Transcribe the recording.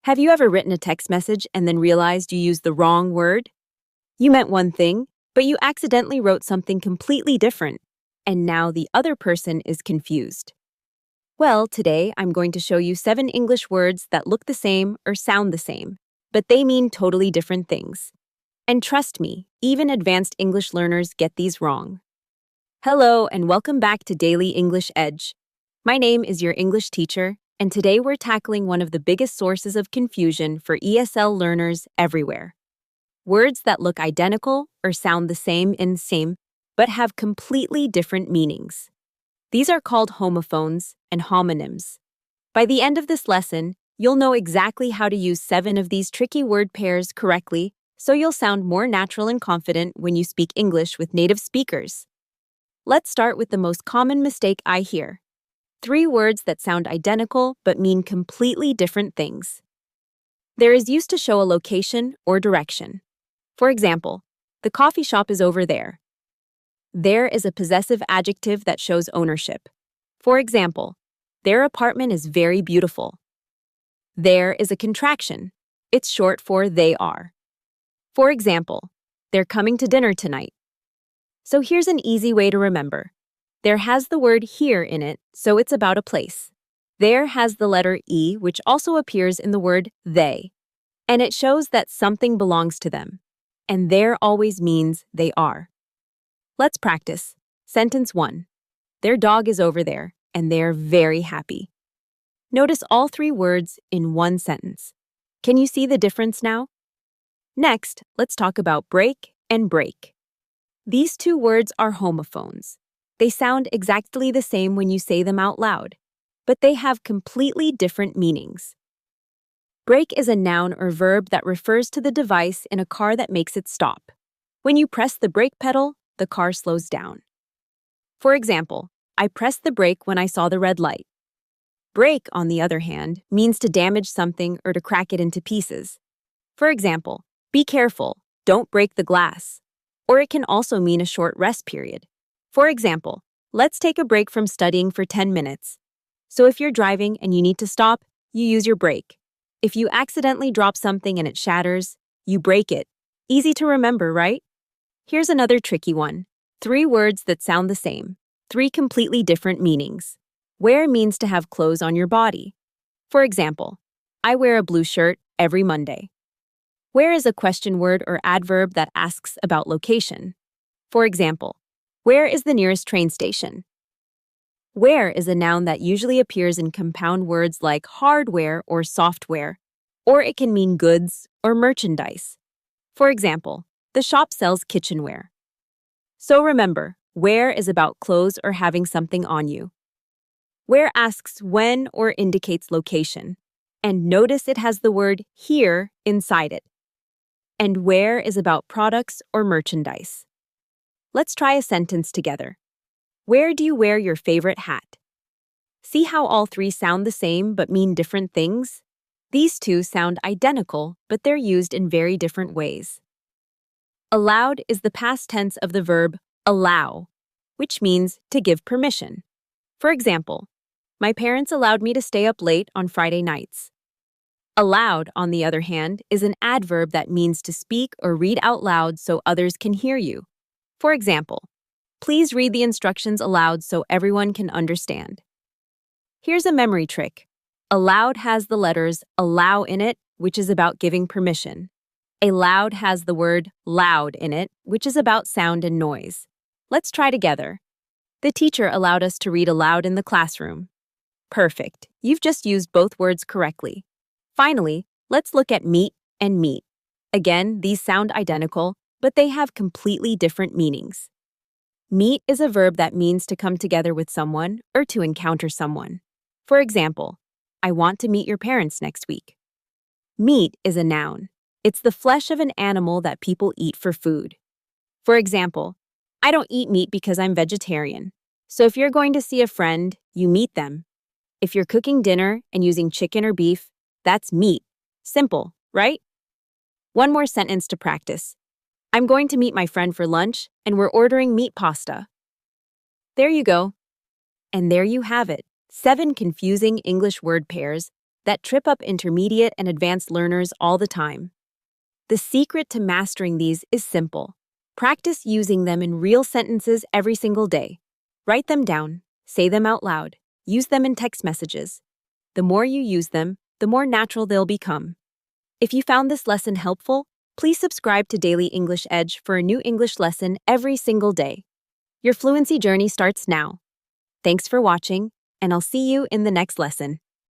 Have you ever written a text message and then realized you used the wrong word? You meant one thing, but you accidentally wrote something completely different, and now the other person is confused. Well, today I'm going to show you 7 English words that look the same or sound the same, but they mean totally different things. And trust me, even advanced English learners get these wrong. Hello, and welcome back to Daily English Edge. My name is your English teacher, and today we're tackling one of the biggest sources of confusion for ESL learners everywhere. Words that look identical or sound the same but have completely different meanings. These are called homophones and homonyms. By the end of this lesson, you'll know exactly how to use 7 of these tricky word pairs correctly, so you'll sound more natural and confident when you speak English with native speakers. Let's start with the most common mistake I hear. 3 words that sound identical but mean completely different things. There is used to show a location or direction. For example, the coffee shop is over there. There is a possessive adjective that shows ownership. For example, their apartment is very beautiful. There is a contraction. It's short for they are. For example, they're coming to dinner tonight. So here's an easy way to remember. There has the word here in it, so it's about a place. There has the letter E, which also appears in the word they, and it shows that something belongs to them. And there always means they are. Let's practice. Sentence 1. Their dog is over there, and they're very happy. Notice all 3 words in one sentence. Can you see the difference now? Next, let's talk about break and break. These 2 words are homophones. They sound exactly the same when you say them out loud, but they have completely different meanings. Brake is a noun or verb that refers to the device in a car that makes it stop. When you press the brake pedal, the car slows down. For example, I pressed the brake when I saw the red light. Break, on the other hand, means to damage something or to crack it into pieces. For example, be careful, don't break the glass. Or it can also mean a short rest period. For example, let's take a break from studying for 10 minutes. So if you're driving and you need to stop, you use your brake. If you accidentally drop something and it shatters, you break it. Easy to remember, right? Here's another tricky one. 3 words that sound the same. 3 completely different meanings. Wear means to have clothes on your body. For example, I wear a blue shirt every Monday. Where is a question word or adverb that asks about location. For example, where is the nearest train station? Where is a noun that usually appears in compound words like hardware or software, or it can mean goods or merchandise. For example, the shop sells kitchenware. So remember, where is about clothes or having something on you. Where asks when or indicates location, and notice it has the word here inside it. And where is about products or merchandise. Let's try a sentence together. Where do you wear your favorite hat? See how all 3 sound the same but mean different things? These 2 sound identical, but they're used in very different ways. Allowed is the past tense of the verb allow, which means to give permission. For example, my parents allowed me to stay up late on Friday nights. Allowed, on the other hand, is an adverb that means to speak or read out loud so others can hear you. For example, please read the instructions aloud so everyone can understand. Here's a memory trick. Allowed has the letters allow in it, which is about giving permission. Allowed has the word loud in it, which is about sound and noise. Let's try together. The teacher allowed us to read aloud in the classroom. Perfect. You've just used both words correctly. Finally, let's look at meet and meet. Again, these sound identical, but they have completely different meanings. Meet is a verb that means to come together with someone or to encounter someone. For example, I want to meet your parents next week. Meat is a noun. It's the flesh of an animal that people eat for food. For example, I don't eat meat because I'm vegetarian. So if you're going to see a friend, you meet them. If you're cooking dinner and using chicken or beef, that's meat. Simple, right? One more sentence to practice. I'm going to meet my friend for lunch, and we're ordering meat pasta. There you go. And there you have it, 7 confusing English word pairs that trip up intermediate and advanced learners all the time. The secret to mastering these is simple. Practice using them in real sentences every single day. Write them down, say them out loud, use them in text messages. The more you use them, the more natural they'll become. If you found this lesson helpful, please subscribe to Daily English Edge for a new English lesson every single day. Your fluency journey starts now. Thanks for watching, and I'll see you in the next lesson.